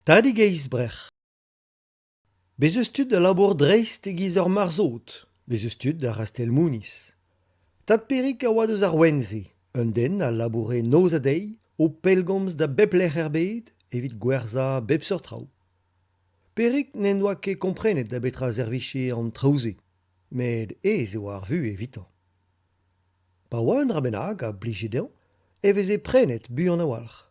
Tadig eisbrech. Bez eus tud da labour dreist e giz ur marzot, bez eus tud da rastel mouniz. Tad perik a oa deus ar wenze, un den a laboure noz a dei, o pellgomz da bep lec'h ebet, evit gwerza bep seurt traoù. Perik n'en oa ket komprenet da betra zerviche an traouze, met ez eo ar vu evitan. Pa oa un dra bennak a blije deon, evez e prenet bu an awalc'h.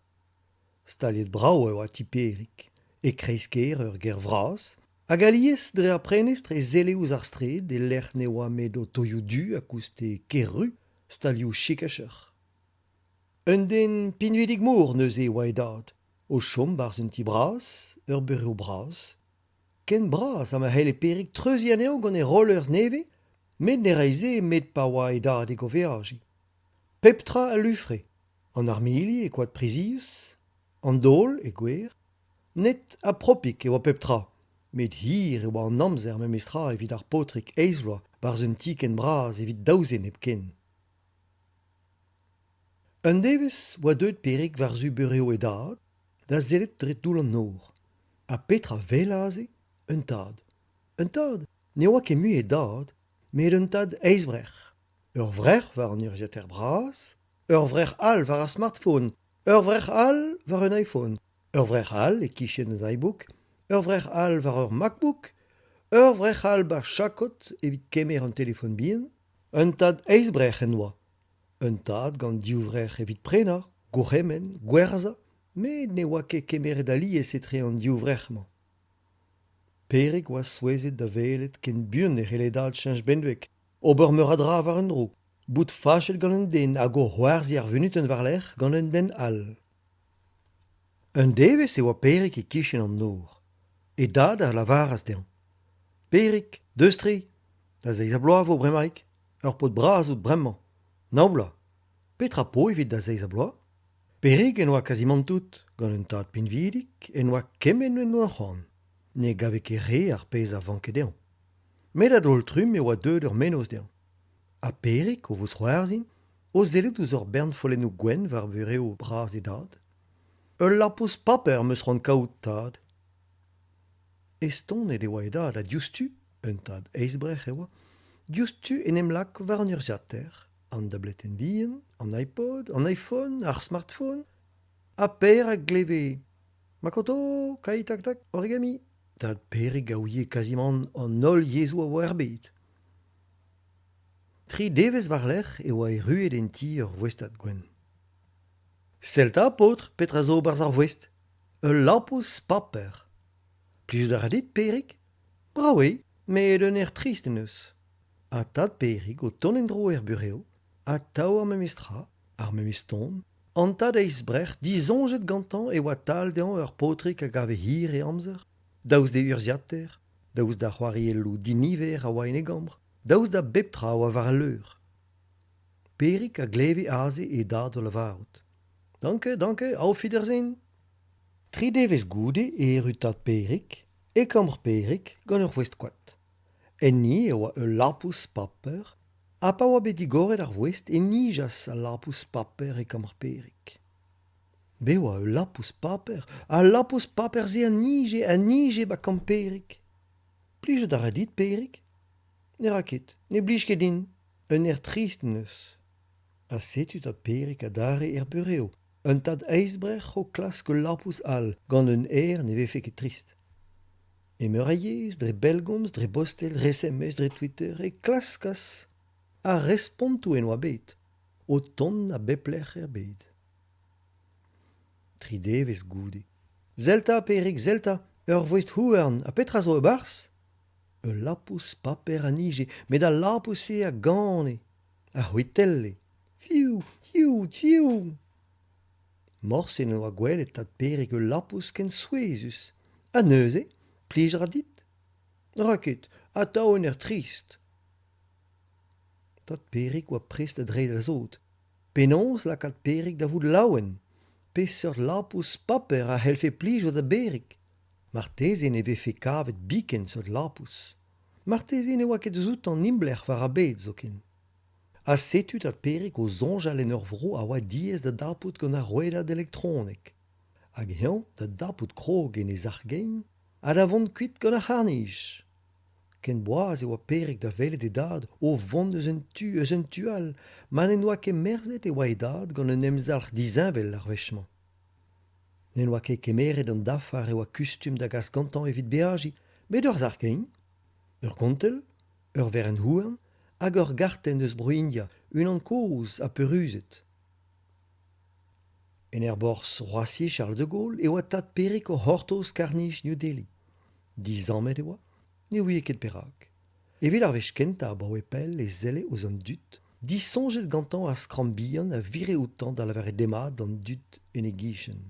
Staliet brao eo a ti perik, e kreisker ur ger vras, hag alies dre ar prenestre e zeleouz ar stred e lec'h ne oa met o toioù du a kouste kerru, stalioù chekacheur. Un den pinvedig mour neus e oa e dad, o chom barz un ti bras, ur bureau bras. Ken bras am a hel e perik treuzi anezho gant e rollers neve, met ne reize met pa oa e dad e goveaji. Peptra a lufre, an armili e koad prizius, an dol e gwer, net a propik e oa peptra, met hir e oa an amzer me mestra evit ar potrik eizvloa barz un ti ken bras evit daouzen ep ken. Un devez oa deud perik varzu bureo e dad, da zelet dre doul an nor. A petra velaze, un tad. Un tad, ne oa ket mu e dad, met un tad eizbrech. Ur vrech war an urziater bras, ur vrech all war ar smartphone, ur vrech all war un iPhone, ur vrech all e kichen un iBook, ur vrech all war ur MacBook, ur vrech all bar chakot evit kemer an telefon bihan, un tad eizbrech en oa. Un tad gant diouzvrech evit prenañ, gourc'hemen, gwerza, met ne oa ket kemeret alies etre an diouzvrech-mañ. Perik oa souezet da velet ken buan e c'hele dad cheñch benvek, ober meur a dra war un dro, bout fachet gant un den hag o c'hoarzi ar vunutenn war-lerc'h gant un den all. Un devez e oa perik e kichen an nor, e dad ar lavaras deon. Perik, deus tri, da zeiz a bloav o bremaik, ur pot bras out bremañ. Naoula, petra po evit da zeiz a bloaz? Perik en oa kazimant tout, gant un tad pinvidik, en oa kemen en oa c'hoant. Ne gave ket re ar pezh a vanket deon. Met a dol trum e oa deud ur menos deon. A perik o vos c'hoarzin, o zelet ouz ur bern follennoù gwen war bureo bras e dad. Ur lapous paper meus ran kaout tad. Eston e oa e dad a diouztu, un tad eizbrech e oa, diouztu en emlak war an urziater, an tabletten vihan, an iPod, an iPhone, ar smartphone, a per a gleve. Makoto, kai tak tak, origami. Tad perik a ouie kazimant an ol yezou a oa erbet. Tri devez war-lerc'h e oa e ruet en ti ur voestad gwen. Selta, potr, petra zo barz ar voest. Ul lapous paper. Plijout a dit, perik? Braoue, met un er trist en eus. A tad perik o tonendro er bureo, a tao ar memestra, ar memeston, an tad eizbrech dizonjet gantan e oa tal deon ur potrik a gave hir e amzer, daouz de urziater, daouz da c'hoarielloù diniver a oa en e gambr, daouz da beptra a oa war a leur. Perik a gleve aze e dad o lavarout. Danke, danke, auf Wiedersehen. Tri devez goude e erru tad perik, e kambr perik gant ur voest koad. En ni e oa ul lapous paper, a pa oa bet digoret ar voest e nijas a lapous paper e kambr perik. Be oa ul lapous paper, a lapous paper ze a nije ba kamp perik. Plijout a dit perik? Ne raket, ne blij ket din, un er trist neus. A setu tad perik a dare er bureo, un tad eizbrech o klask ul lapous all, gant un ne vefe ket trist. E meur a yez, dre belgomz, dre bostel, SMS, dre Twitter, e klaskas a respontou en oa bet, o ton a beplec'h er bet. Tri devez goude. Zelta, perik, zelta, ur voest houarn, a petra zo e bars? Ul lapous paper a nije, met a lapous e a gane, a c'hwetelle. Fiou, fiou, fiou. Morse en oa gwelet tad perik ul lapous ken souezus. A neuze, plijer a dit? Raket, a tao en er trist. Tad perik oa prest a dre da zot. Penons lakaat perik da vout laouen. Pesseurt lapous paper a helfe plijout da berik. Martezen e vefe kavet biken sot lapous. Martezen e oa ket zout an imblec'h war a bet zoken. A setu tad perik o zonjal en ur vro a oa diez da dapout gant ar rouedad elektronek. hag ehan da dapout krog en ez argein, a da vont kuit gant ar harnij. Ken boaz e oa perik da velet e dad o vont eus un tual, man en oa ket merzet e oa e dad gant un emzalc'h dizinvel ar vechman. N'en oa ket kemeret an dafar e oa kustum da gas gantañ evit beaji, met ur zargein, ur gontel, ur veren houarn, hag ur garten eus Bro-India, unan koz a peruzet. En er borz Roissy Charles de Gaulle e oa tad perik o Hortos Carnij New Delhi. Dizanmet e oa, ne ouie ket perak. Evit ar vech kenta a bao e pell e zelle ouz an dut, disonjet gantañ a skrambian a vire outan da lavar e demad an dut en e gichen.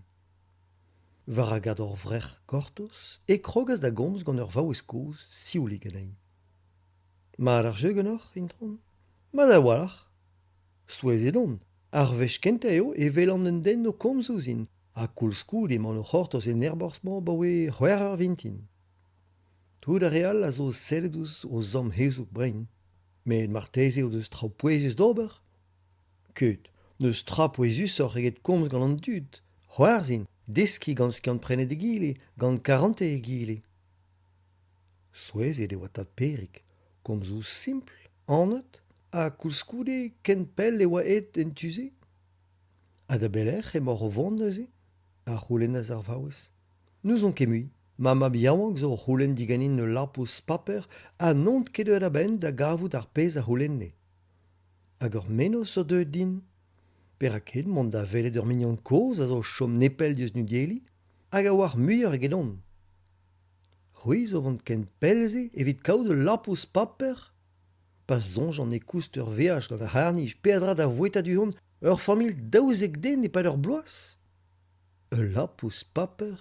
Var a gador vrech kortos e krogas da gomz gant ur vaouez koz sioulig anei. Mat ar jeu ganeoc'h, intron? Mat a walac'h. Souez edon, ar vech kenta eo e velan un den no komzouzin, a koulskoud emañ o c'hortos en erborsman ba oe c'hwer eur vintin. Tout a real a zo selledouz o zom hezouk brein, met marteze o deus traoù-pouezus d'ober. Ket, neus traoù-pouezus ur reget komz gant an dud, c'hwerzin, deski gant skiant prenet e gile, gant 40 e gile. Souezet e oa tad perik, komzouz simple, anat, a koulskoude ken pell e oa et en tuze. A da belec'h e mor o vont neuze, a c'houlenn ar vaouez. Nous on kemui, ma biaouank zo c'houlenn diganin ne lapous paper a nont ket eur a-benn da gavout ar pez a c'houlenne. Hag ur menos o deut din, per a ket mont da velet ur mignon koz a zo chom nepell diouz New Delhi, hag a war muioc'h eget on. C'hwi zo vont ken pellze evit kaout de lapous paper. Pas zonj an e koust ur veaj gant ar harnij pedra da voeta du hon ur famil daouzek den e pad ur bloaz. Ur lapous paper.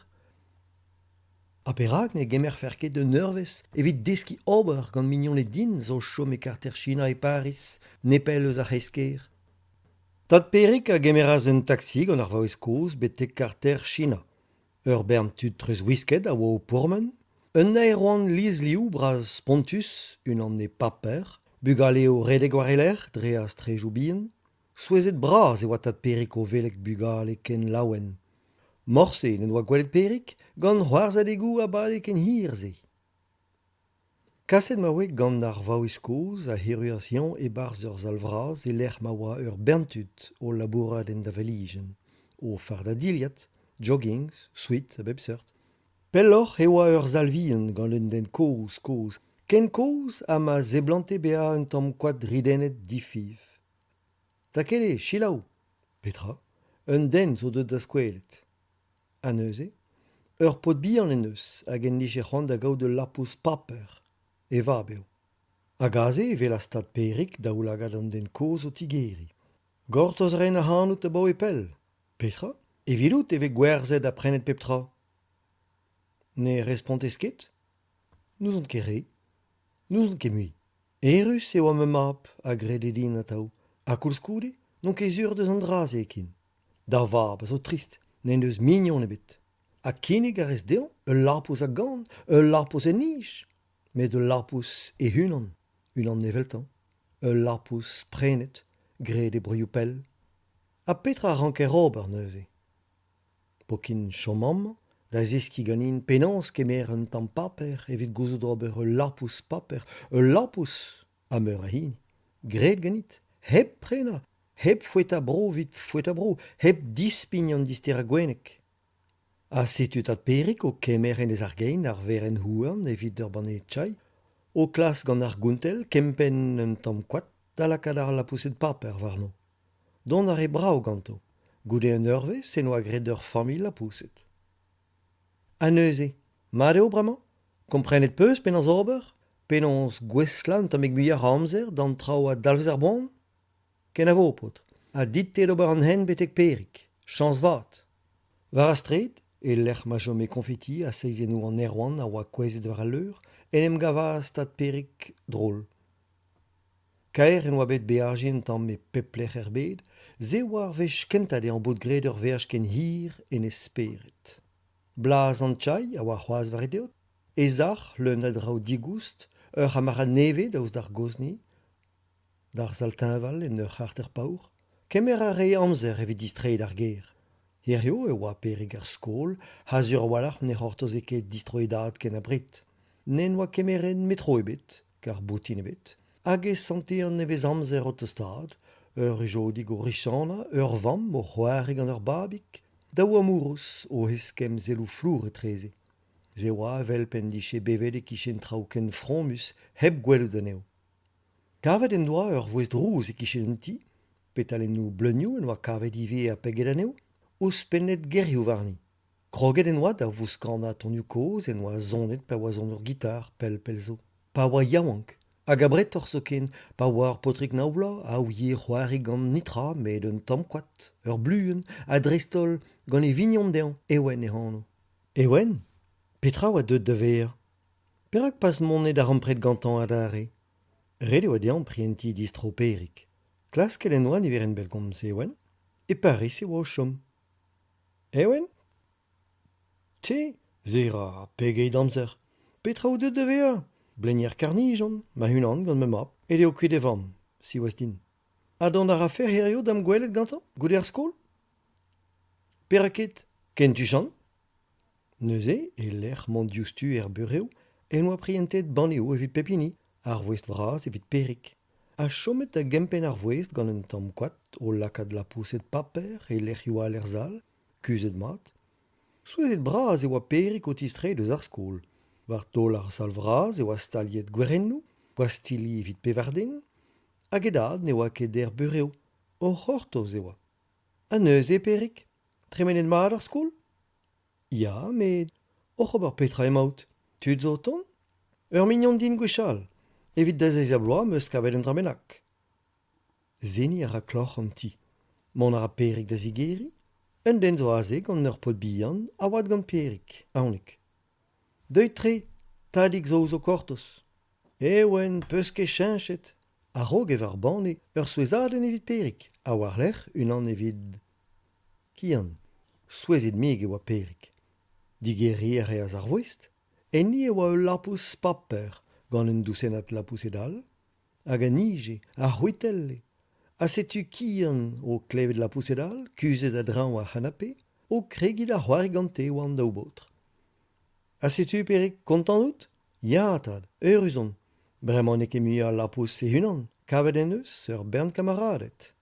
A perak ne gemer ferket de neurvez evit deski ober gant mignon e din zo chom e karter China e Paris, nepell eus ar c'hesker. Tad perik a gemeraz un taxi gant ar vaouez koz betek karter China. Ur bern tud treuz whisket a oa o pourmen, un aeroan liz liou braz Pontus, unan e paper, bugale o redeg war eler, dre a strejou bihan, souezet braz e oa tad perik o velek bugale ken laouen. Morse n'en oa gwelet perik, gant c'hoarzadegou a bale ken hirze. Kaset ma oe gant ar vaouez koz a hiruas eñ e barz ur zalvraz e lec'h ma oa ur berntud o labouradenn da valijen, o fardadiliat, joggings, sweat a bep seurt. Pelloc'h e oa ur zalvien gant un den koz. Ken koz a ma zeblante bea un tamm koad ridennet difiv. Takele, chilaou. Petra, un den zo deut da skwelet. A neuze, ur pot bihan en eus hag en liche c'hoant da gaout de lapous paper. E va beo. A gaze e vel a stad perik da oulagad an den koz o tigeri. Gortoz ren a hanout a bao e pell. Petra, evidout e vez gwerzet a prenet pep tra. Ne respondez ket? Nous on kere. Nous on kemui. Erus e oa me map a grededin a tao. A koulskoude, non ket zur deus an draz ekin. Da vab a zo trist, n'en deus mignon ebet. A kinnig a rez deon, ul lapous a gant, ul lapous e nij. Met ul lapous e unan neveltan. Ul lapous prenet, gret e brioù pell. A petra ranker ober neuze. Pokin chomam, da zeski ganin penans kemer un tamm paper evit gouzout ober ul lapous paper. Ul lapous a meur a hin. Gret ganit, hep prena, hep foueta bro vit foueta bro, hep dispign an dister a gwenek. A setu tad perik o kemer en ez argein ar veren houarn evit ur banne tchai, o klas gant ar gontel kempen un tamm koad da lakad ar lapouset paper warno. Don ar e brao ganto, goude un eurvez en oa gret ur famil lapouset. A neuze, mat eo bremañ? Komprenet peus penans ober? Penans gwesklant am muioc'h amzer d'an traoù a dalvez ar boan? Ken a vo, potr. A dit ober an hen betek perik. Chans vat. Var a stred, e lec'h ma jom e konfeti a seizenou an erwan a oa kwezet war a leur, en em gava stad perik drôl. Kaer en oa bet beaje un tamm e pep lec'h er bed, ze war vech kentad e an bod gret ur veaj ken hir en esperet. Blaz an tchai a oa c'hoaz war e deot, e zar leun a drao digoust, ur ha mar a neve daoust d'ar gozni, d'ar zaltinval en ur c'harter paour, kemer a re amzer evit distreet ar ger. Hirio e oa perig ar skol, ha sur walac'h ne c'hortoz e ket distroedad ken abrit. Nen oa kemeren metro ebet, kar boutin ebet, hag e sante an nevez amzer o tostad, ur jodig o richana, ur vamm o c'hoarig an ur babik, da oa mouros o heskem zelou flour e treze. Ze oa vel pendiche bevet e kichen traoù ken fromus heb gwelout aneo. Kavet en doa ur voest rouz e kichen un ti, petalen bleugnoù en oa kavet ive a peget aneo, ouz pennet gerioù warni. Kroget en oa da vouskanat tonioù koz en oa zonet pa oa zon ur gitar pel zo. Pa oa yaouank, hag abret torso ken pa oa ur potrik naoula a ouie c'hoarig gant nitra met un tamm-kwad, ur bluien a drestol gant e vignon dean ewen e c'hanno. Ewen, petra oa deut da ver. Perak pas monet ar ampred gantañ adare. Ret oa dean prienti distro perik. Klasket en oa niver en belgomz ewen, e Paris e oa o chom. Ewen? Te, zera pegeit amzer. Petra o deut da ver. Blennier karnijon, ma hunan gant me map, et eo kuit e vamm, si oaz din. Ha dont ar afer hirio dam gwelet gantañ, goude ar skol? Peraket, ken tu chant? Neuze, e lec'h mandioù-stu er burev, en oa prientet baneo evit pepini, ar voest vras evit perik. A chomet a gempen ar voest gant un tamm-kwad o lakad la pousset paper e lec'hioù al er zal, kuzet mat. Souezet bras e oa perik o tistret eus ar skol. War tol ar sal vras e oa staliet gwerennoù, oa stili evit pevardenn, hag edad ne oa ket er burev, o c'hortoz e oa. Ha neuze perik, tremenet mat ar skol? Ya, met oc'h ober petra emaout. Tud zo ton? Ur mignon din gwechal. Evit da zeiz a bloaz meus kavet un dramenak. Zeni a rakloc'h an ti. Mont a ra perik da zigeri? Un den zo aze gant ur pot bihan a oad gant perik, aonek. Deuit tre, tadig zo ouz o kortos. Ewen, peus ket cheñchet. A rog ev ar banne, ur souezadenn evit perik, a war lec'h unan evit... Kian, souezet meg e oa perik. Digeri a reas ar voest, en ni e oa ul lapous paper gant un dousenat lapousedal, hag a nije, a c'hwetelle, a setu kian o klevet lapousedal, kuzet a drañ a hanape, o kregit a c'hoarig gante oan daou botr. A setu perik kontant out? Ya, tad, euruzon. Bremañ ne ket mu a lapous e hunan, kavet en eus ur bern kamaradet.